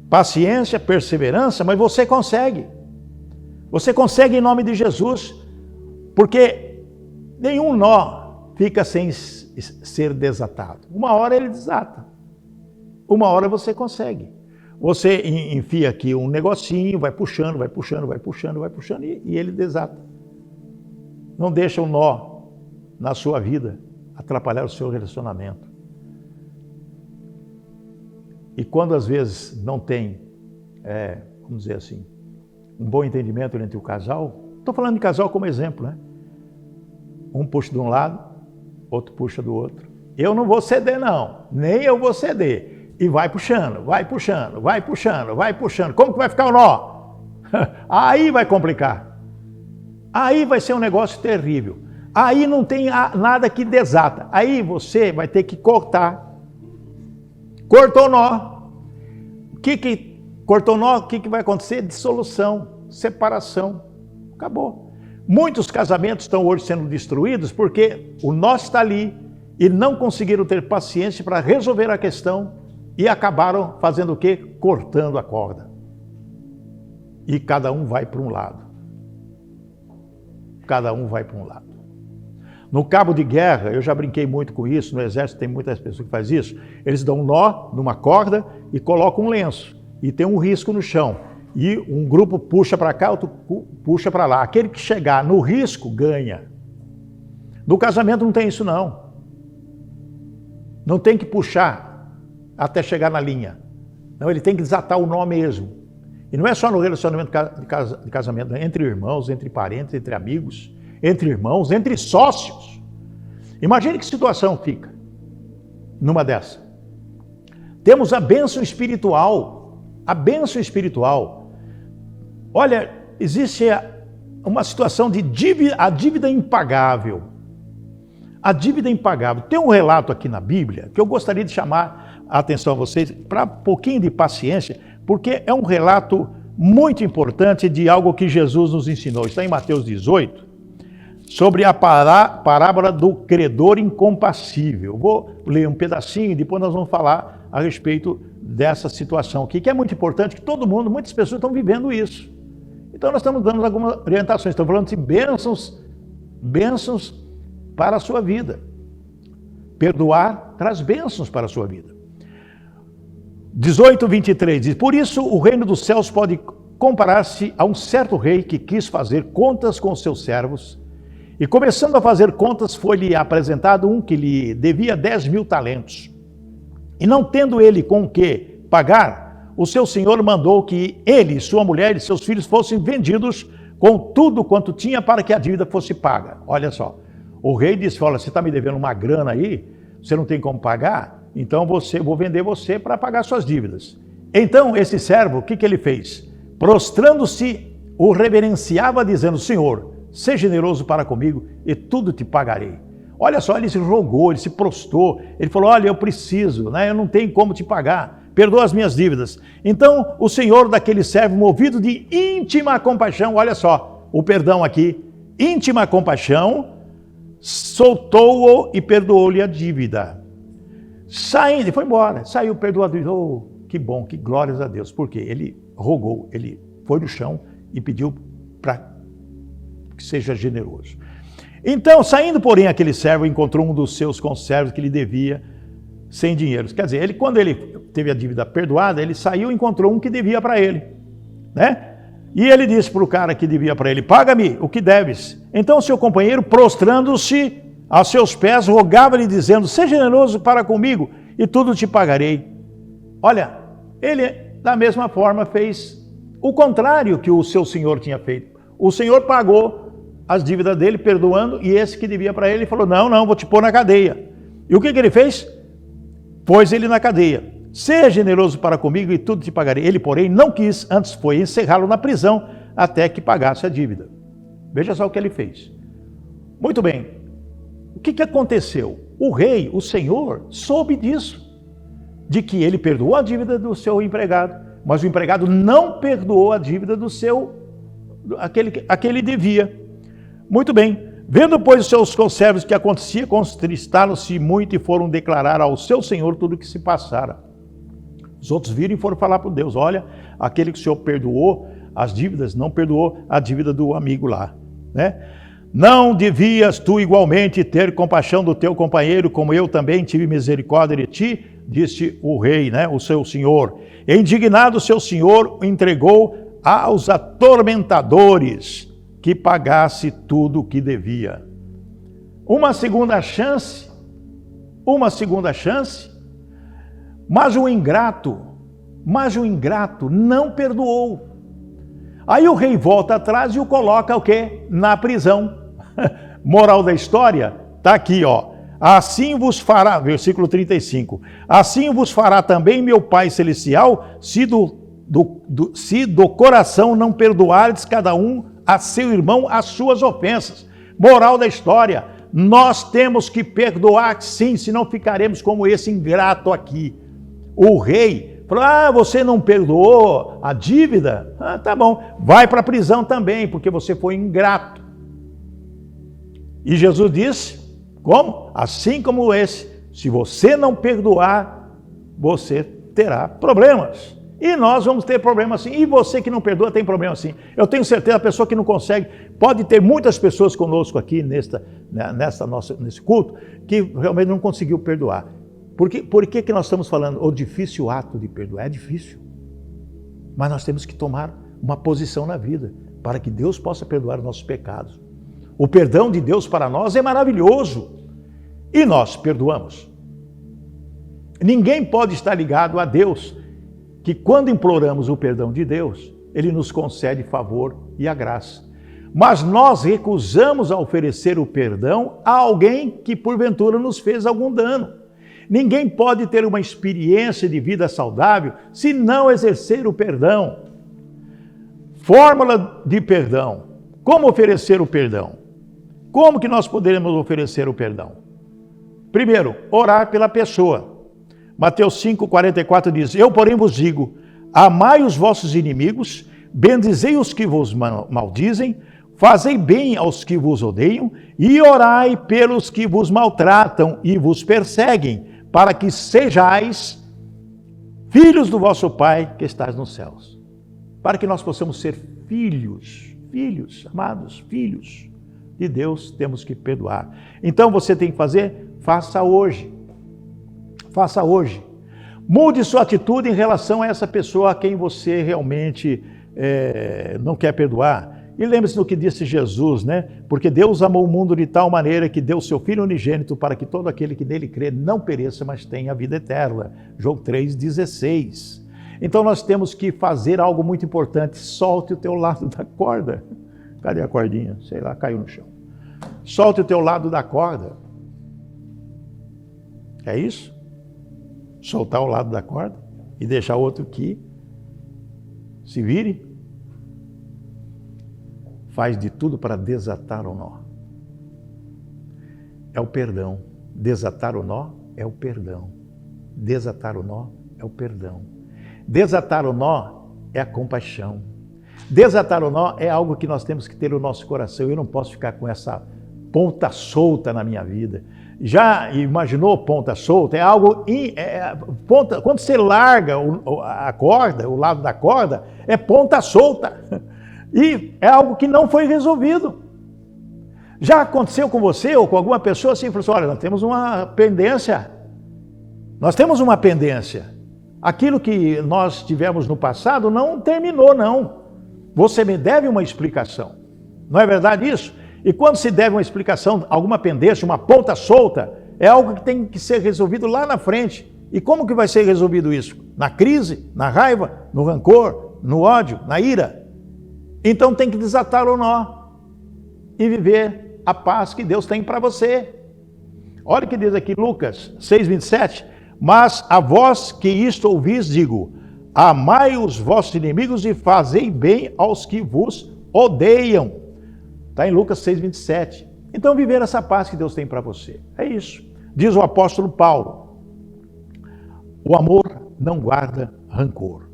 Paciência, perseverança, mas você consegue. Você consegue em nome de Jesus, porque nenhum nó fica sem ser desatado. Uma hora ele desata. Uma hora você consegue. Você enfia aqui um negocinho, vai puxando, vai puxando, vai puxando, vai puxando e ele desata. Não deixa o nó na sua vida atrapalhar o seu relacionamento. E quando às vezes não tem, vamos dizer assim, um bom entendimento entre o casal, estou falando de casal como exemplo, né? Um puxa de um lado, outro puxa do outro. Eu não vou ceder não, nem eu vou ceder. E vai puxando, vai puxando, vai puxando, vai puxando. Como que vai ficar o nó? Aí vai complicar. Aí vai ser um negócio terrível. Aí não tem nada que desata. Aí você vai ter que cortar. Cortou o nó. Cortou o nó, o que vai acontecer? Dissolução, separação. Acabou. Muitos casamentos estão hoje sendo destruídos porque o nó está ali e não conseguiram ter paciência para resolver a questão e acabaram fazendo o quê? Cortando a corda. E cada um vai para um lado. Cada um vai para um lado. No cabo de guerra, eu já brinquei muito com isso, no exército tem muitas pessoas que fazem isso, eles dão um nó numa corda e colocam um lenço, e tem um risco no chão, e um grupo puxa para cá, outro puxa para lá. Aquele que chegar no risco, ganha. No casamento não tem isso não. Não tem que puxar até chegar na linha. Não, ele tem que desatar o nó mesmo. E não é só no relacionamento de casamento, entre irmãos, entre parentes, entre amigos, entre irmãos, entre sócios. Imagine que situação fica numa dessa. Temos a bênção espiritual. A bênção espiritual. Olha, existe uma situação de a dívida impagável. A dívida impagável. Tem um relato aqui na Bíblia que eu gostaria de chamar a atenção a vocês para um pouquinho de paciência, porque é um relato muito importante de algo que Jesus nos ensinou. Está em Mateus 18, sobre a parábola do credor incompassível. Vou ler um pedacinho e depois nós vamos falar a respeito dessa situação aqui, que é muito importante, que todo mundo, muitas pessoas estão vivendo isso. Então nós estamos dando algumas orientações, estamos falando de bênçãos para a sua vida. Perdoar traz bênçãos para a sua vida. 18:23 diz: por isso o reino dos céus pode comparar-se a um certo rei que quis fazer contas com os seus servos, e começando a fazer contas foi-lhe apresentado um que lhe devia 10.000 talentos. E não tendo ele com o que pagar, o seu senhor mandou que ele, sua mulher e seus filhos fossem vendidos com tudo quanto tinha para que a dívida fosse paga. Olha só, o rei disse: olha, você está me devendo uma grana aí, você não tem como pagar? Então vou vender você para pagar suas dívidas. Então esse servo, o que ele fez? Prostrando-se, o reverenciava dizendo: Senhor, seja generoso para comigo e tudo te pagarei. Olha só, ele se rogou, ele se prostrou, ele falou: olha, eu preciso, né? Eu não tenho como te pagar, perdoa as minhas dívidas. Então o senhor daquele servo, movido de íntima compaixão, olha só, o perdão aqui, íntima compaixão, soltou-o e perdoou-lhe a dívida. Saindo, foi embora, saiu perdoado. Oh, que bom, que glórias a Deus. Porque ele rogou, ele foi no chão e pediu para que seja generoso. Então, saindo, porém, aquele servo encontrou um dos seus conservos que lhe devia 100 dinheiros. Quer dizer, quando ele teve a dívida perdoada, ele saiu e encontrou um que devia para ele, né? E ele disse para o cara que devia para ele, paga-me o que deves. Então seu companheiro, prostrando-se aos seus pés, rogava-lhe dizendo, seja generoso para comigo e tudo te pagarei. Olha, ele da mesma forma fez o contrário que o seu senhor tinha feito. O senhor pagou as dívidas dele, perdoando, e esse que devia para ele falou, não, vou te pôr na cadeia. E o que ele fez? Pôs ele na cadeia. Seja generoso para comigo e tudo te pagarei. Ele, porém, não quis, antes foi encerrá-lo na prisão até que pagasse a dívida. Veja só o que ele fez. Muito bem. O que aconteceu? O rei, o senhor, soube disso. De que ele perdoou a dívida do seu empregado, mas o empregado não perdoou a dívida do aquele devia. Muito bem. Vendo, pois, os seus conservos que acontecia, contristaram-se muito e foram declarar ao seu senhor tudo o que se passara. Os outros viram e foram falar para Deus, olha, aquele que o Senhor perdoou as dívidas, não perdoou a dívida do amigo lá, né? Não devias tu igualmente ter compaixão do teu companheiro, como eu também tive misericórdia de ti, disse o rei, né, o seu senhor. E indignado, seu senhor entregou aos atormentadores que pagasse tudo o que devia. Uma segunda chance, mas o ingrato não perdoou. Aí o rei volta atrás e o coloca o quê? Na prisão. Moral da história, está aqui, ó. Assim vos fará, versículo 35, assim vos fará também meu Pai Celestial, se do coração não perdoardes cada um a seu irmão as suas ofensas. Moral da história, nós temos que perdoar sim, senão ficaremos como esse ingrato aqui. O rei falou, você não perdoou a dívida? Tá bom, vai para a prisão também, porque você foi ingrato. E Jesus disse, como? Assim como esse, se você não perdoar, você terá problemas. E nós vamos ter problemas assim. E você que não perdoa tem problema assim. Eu tenho certeza, a pessoa que não consegue, pode ter muitas pessoas conosco aqui nesse culto, que realmente não conseguiu perdoar. Por que nós estamos falando o difícil ato de perdoar? É difícil. Mas nós temos que tomar uma posição na vida, para que Deus possa perdoar os nossos pecados. O perdão de Deus para nós é maravilhoso. E nós perdoamos. Ninguém pode estar ligado a Deus, que quando imploramos o perdão de Deus, Ele nos concede favor e a graça. Mas nós recusamos a oferecer o perdão a alguém que porventura nos fez algum dano. Ninguém pode ter uma experiência de vida saudável se não exercer o perdão. Fórmula de perdão. Como oferecer o perdão? Como que nós poderemos oferecer o perdão? Primeiro, orar pela pessoa. Mateus 5,44 diz, eu porém vos digo, amai os vossos inimigos, bendizei os que vos maldizem, fazei bem aos que vos odeiam e orai pelos que vos maltratam e vos perseguem, para que sejais filhos do vosso Pai que estás nos céus. Para que nós possamos ser filhos, amados, filhos de Deus, temos que perdoar. Então você tem que fazer, faça hoje. Faça hoje. Mude sua atitude em relação a essa pessoa a quem você realmente não quer perdoar. E lembre-se do que disse Jesus, né? Porque Deus amou o mundo de tal maneira que deu seu Filho unigênito para que todo aquele que nele crê não pereça, mas tenha a vida eterna. João 3,16. Então nós temos que fazer algo muito importante. Solte o teu lado da corda. Cadê a cordinha? Sei lá, caiu no chão. Solte o teu lado da corda. É isso? Soltar o lado da corda e deixar o outro que se vire. Faz de tudo para desatar o nó. É o perdão. Desatar o nó é o perdão. Desatar o nó é o perdão. Desatar o nó é a compaixão. Desatar o nó é algo que nós temos que ter no nosso coração. Eu não posso ficar com essa ponta solta na minha vida. Já imaginou ponta solta? É algo... ponta, quando você larga a corda, o lado da corda, é ponta solta. E é algo que não foi resolvido. Já aconteceu com você ou com alguma pessoa assim? Falou assim, olha, nós temos uma pendência. Nós temos uma pendência. Aquilo que nós tivemos no passado não terminou, não. Você me deve uma explicação. Não é verdade isso? E quando se deve uma explicação, alguma pendência, uma ponta solta, é algo que tem que ser resolvido lá na frente. E como que vai ser resolvido isso? Na crise, na raiva, no rancor, no ódio, na ira? Então tem que desatar o nó e viver a paz que Deus tem para você. Olha o que diz aqui Lucas 6:27. Mas a vós que isto ouvis, digo, amai os vossos inimigos e fazei bem aos que vos odeiam. Está em Lucas 6:27. Então viver essa paz que Deus tem para você. É isso. Diz o apóstolo Paulo, o amor não guarda rancor.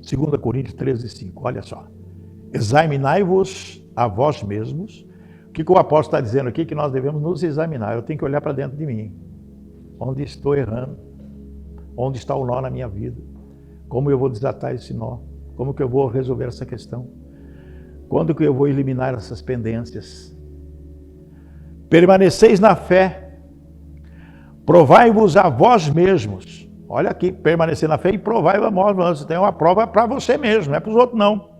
2 Coríntios 13:5, olha só. Examinai-vos a vós mesmos. O que o apóstolo está dizendo aqui? Que nós devemos nos examinar. Eu tenho que olhar para dentro de mim. Onde estou errando? Onde está o nó na minha vida? Como eu vou desatar esse nó? Como que eu vou resolver essa questão? Quando que eu vou eliminar essas pendências? Permaneceis na fé. Provai-vos a vós mesmos. Olha aqui, permanecer na fé e provai-vos a vós mesmos. Você tem uma prova para você mesmo, não é para os outros não.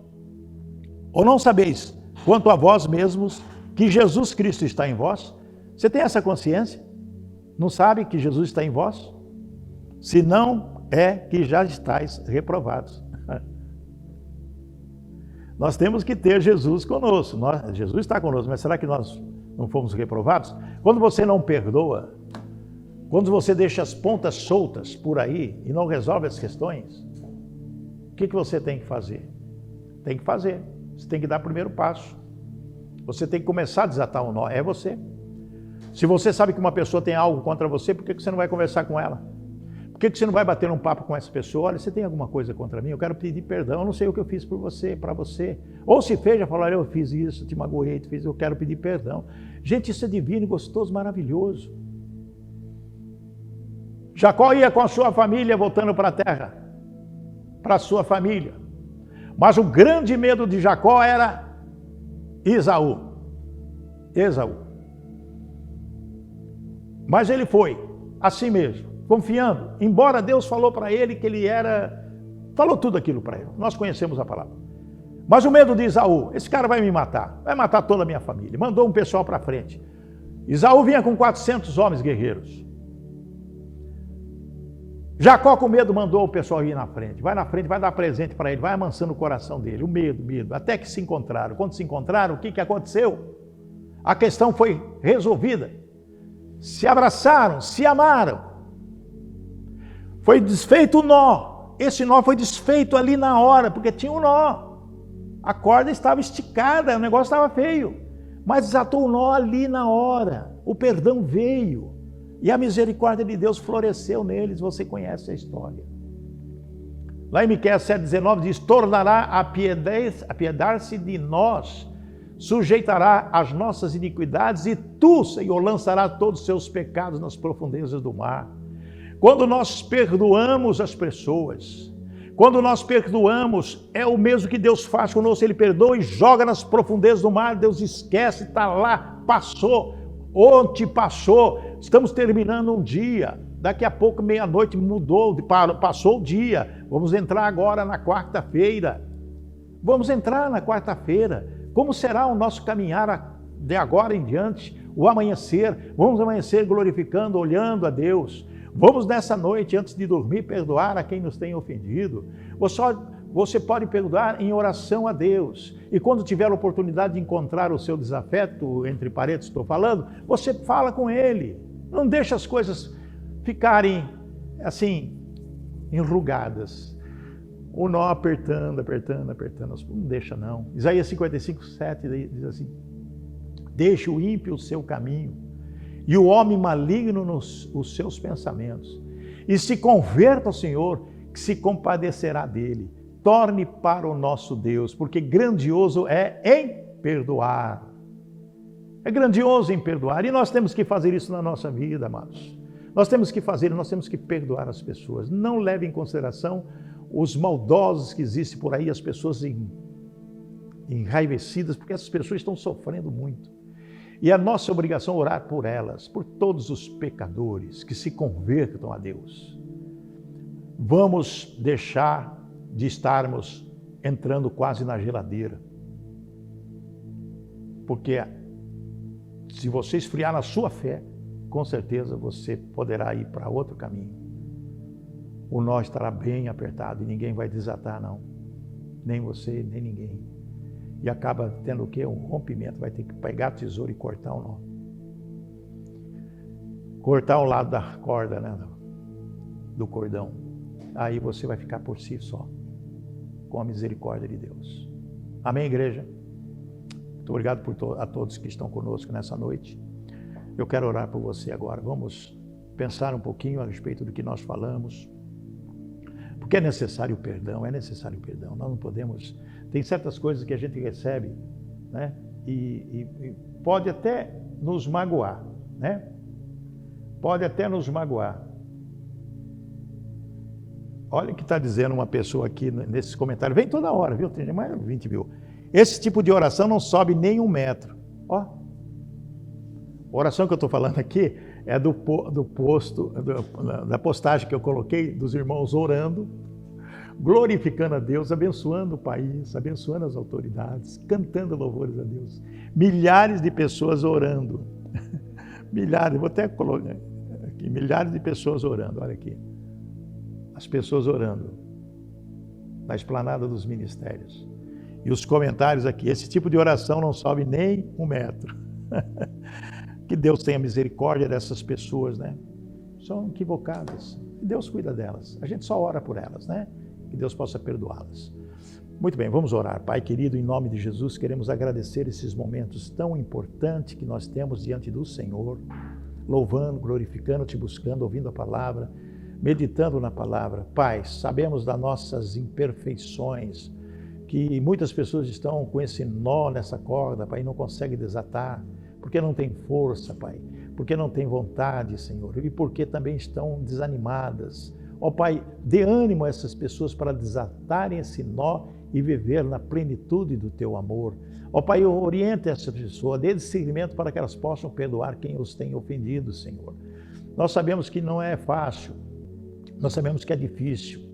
Ou não sabeis, quanto a vós mesmos, que Jesus Cristo está em vós? Você tem essa consciência? Não sabe que Jesus está em vós? Se não, é que já estáis reprovados. Nós temos que ter Jesus conosco. Jesus está conosco, mas será que nós não fomos reprovados? Quando você não perdoa, quando você deixa as pontas soltas por aí e não resolve as questões, o que você tem que fazer? Tem que fazer. Você tem que dar o primeiro passo. Você tem que começar a desatar um nó. É você. Se você sabe que uma pessoa tem algo contra você, por que você não vai conversar com ela? Por que você não vai bater um papo com essa pessoa? Olha, você tem alguma coisa contra mim? Eu quero pedir perdão. Eu não sei o que eu fiz por você, para você. Ou se fez, já falou, olha, eu fiz isso, te magoei, eu quero pedir perdão. Gente, isso é divino, gostoso, maravilhoso. Jacó ia com a sua família voltando para a terra, para a sua família. Mas o grande medo de Jacó era Esaú. Mas ele foi, assim mesmo, confiando. Embora Deus falou para ele que ele era... Falou tudo aquilo para ele. Nós conhecemos a palavra. Mas o medo de Esaú, esse cara vai me matar. Vai matar toda a minha família. Mandou um pessoal para frente. Esaú vinha com 400 homens guerreiros. Jacó, com medo, mandou o pessoal ir na frente, vai dar presente para ele, vai amansando o coração dele, o medo, até que se encontraram. Quando se encontraram, o que aconteceu? A questão foi resolvida. Se abraçaram, se amaram. Foi desfeito o nó. Esse nó foi desfeito ali na hora, porque tinha um nó. A corda estava esticada, o negócio estava feio. Mas desatou o nó ali na hora. O perdão veio. E a misericórdia de Deus floresceu neles, você conhece a história. Lá em Miqueias 7,19 diz, tornará a apiedar-se de nós, sujeitará as nossas iniquidades e tu, Senhor, lançará todos os seus pecados nas profundezas do mar. Quando nós perdoamos as pessoas, quando nós perdoamos, é o mesmo que Deus faz conosco, Ele perdoa e joga nas profundezas do mar, Deus esquece, está lá, passou, ontem passou, estamos terminando um dia, daqui a pouco meia-noite mudou, passou o dia, vamos entrar agora na quarta-feira, como será o nosso caminhar de agora em diante, o amanhecer, vamos amanhecer glorificando, olhando a Deus, vamos nessa noite, antes de dormir, perdoar a quem nos tem ofendido, você pode perdoar em oração a Deus. E quando tiver a oportunidade de encontrar o seu desafeto, entre parênteses estou falando, você fala com ele. Não deixa as coisas ficarem assim, enrugadas. O nó apertando. Não deixa não. Isaías 55:7 diz assim, deixa o ímpio o seu caminho e o homem maligno os seus pensamentos. E se converta ao Senhor, que se compadecerá dele. Torne para o nosso Deus, porque grandioso é em perdoar. É grandioso em perdoar. E nós temos que fazer isso na nossa vida, amados. Nós temos que perdoar as pessoas. Não leve em consideração os maldosos que existem por aí, as pessoas enraivecidas, porque essas pessoas estão sofrendo muito. E é nossa obrigação orar por elas, por todos os pecadores que se convertam a Deus. Vamos deixar de estarmos entrando quase na geladeira. Porque se você esfriar na sua fé, com certeza você poderá ir para outro caminho. O nó estará bem apertado e ninguém vai desatar, não. Nem você, nem ninguém. E acaba tendo o quê? Um rompimento. Vai ter que pegar a tesoura e cortar o nó. Cortar o lado da corda, né? Do cordão. Aí você vai ficar por si só, com a misericórdia de Deus. Amém, igreja? Muito obrigado a todos que estão conosco nessa noite. Eu quero orar por você agora. Vamos pensar um pouquinho a respeito do que nós falamos. Porque é necessário o perdão, é necessário o perdão. Nós não podemos... Tem certas coisas que a gente recebe, né? E pode até nos magoar, né? Pode até nos magoar. Olha o que está dizendo uma pessoa aqui nesses comentários. Vem toda hora, viu? Tem mais de 20 mil. Esse tipo de oração não sobe nem 1 metro. Ó, a oração que eu estou falando aqui é da postagem que eu coloquei dos irmãos orando, glorificando a Deus, abençoando o país, abençoando as autoridades, cantando louvores a Deus. Milhares de pessoas orando. Milhares, vou até colocar aqui, milhares de pessoas orando, olha aqui. As pessoas orando na esplanada dos ministérios. E os comentários aqui, esse tipo de oração não sobe nem 1 metro. Que Deus tenha misericórdia dessas pessoas, né? São equivocadas. E Deus cuida delas. A gente só ora por elas, né? Que Deus possa perdoá-las. Muito bem, vamos orar. Pai querido, em nome de Jesus, queremos agradecer esses momentos tão importantes que nós temos diante do Senhor, louvando, glorificando, te buscando, ouvindo a palavra, meditando na palavra. Pai, sabemos das nossas imperfeições, que muitas pessoas estão com esse nó nessa corda, Pai, e não conseguem desatar, porque não tem força, Pai, porque não tem vontade, Senhor, e porque também estão desanimadas. Ó Pai, dê ânimo a essas pessoas para desatarem esse nó e viver na plenitude do Teu amor. Ó Pai, oriente essa pessoa, dê discernimento para que elas possam perdoar quem os tem ofendido, Senhor. Nós sabemos que não é fácil, nós sabemos que é difícil.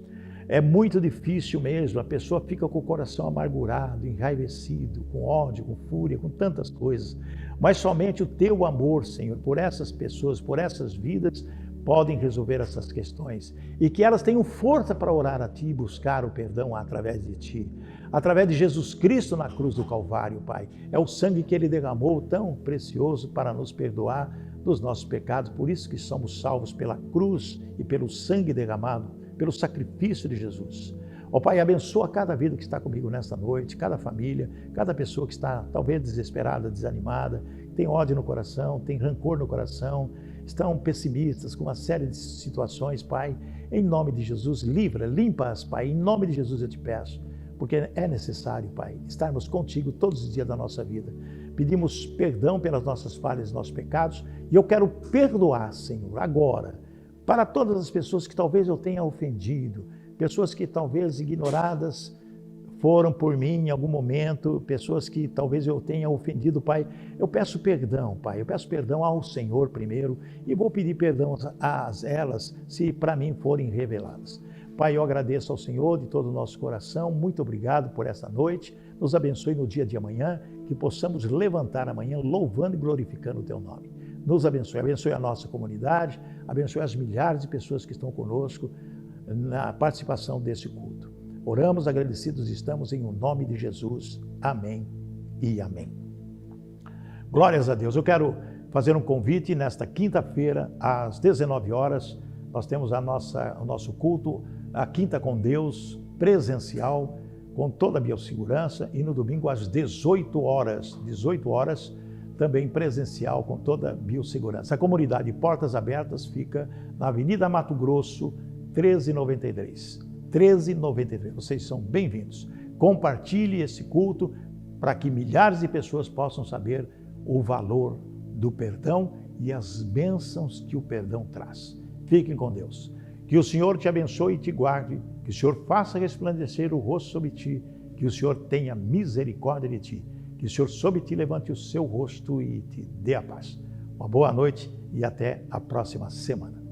É muito difícil mesmo, a pessoa fica com o coração amargurado, enraivecido, com ódio, com fúria, com tantas coisas. Mas somente o Teu amor, Senhor, por essas pessoas, por essas vidas, podem resolver essas questões. E que elas tenham força para orar a Ti e buscar o perdão através de Ti. Através de Jesus Cristo na cruz do Calvário, Pai. É o sangue que Ele derramou, tão precioso, para nos perdoar dos nossos pecados. Por isso que somos salvos pela cruz e pelo sangue derramado, pelo sacrifício de Jesus. Ó Pai, abençoa cada vida que está comigo nesta noite, cada família, cada pessoa que está talvez desesperada, desanimada, tem ódio no coração, tem rancor no coração, estão pessimistas com uma série de situações, Pai. Em nome de Jesus, livra, limpa-as, Pai. Em nome de Jesus eu te peço, porque é necessário, Pai, estarmos contigo todos os dias da nossa vida. Pedimos perdão pelas nossas falhas e nossos pecados, e eu quero perdoar, Senhor, agora, para todas as pessoas que talvez eu tenha ofendido, pessoas que talvez ignoradas foram por mim em algum momento, pessoas que talvez eu tenha ofendido, Pai. Eu peço perdão, Pai, eu peço perdão ao Senhor primeiro e vou pedir perdão a elas se para mim forem reveladas. Pai, eu agradeço ao Senhor de todo o nosso coração, muito obrigado por essa noite, nos abençoe no dia de amanhã, que possamos levantar amanhã louvando e glorificando o Teu nome. Nos abençoe, abençoe a nossa comunidade, abençoe as milhares de pessoas que estão conosco na participação desse culto. Oramos, agradecidos estamos em o nome de Jesus. Amém e amém. Glórias a Deus. Eu quero fazer um convite nesta quinta-feira, às 19 horas. Nós temos o nosso culto, a Quinta com Deus, presencial, com toda a biossegurança, e no domingo às 18 horas, também presencial, com toda a biossegurança. A comunidade Portas Abertas fica na Avenida Mato Grosso, 1393. 1393. Vocês são bem-vindos. Compartilhe esse culto para que milhares de pessoas possam saber o valor do perdão e as bênçãos que o perdão traz. Fiquem com Deus. Que o Senhor te abençoe e te guarde, que o Senhor faça resplandecer o rosto sobre ti, que o Senhor tenha misericórdia de ti, que o Senhor sobre ti levante o seu rosto e te dê a paz. Uma boa noite e até a próxima semana.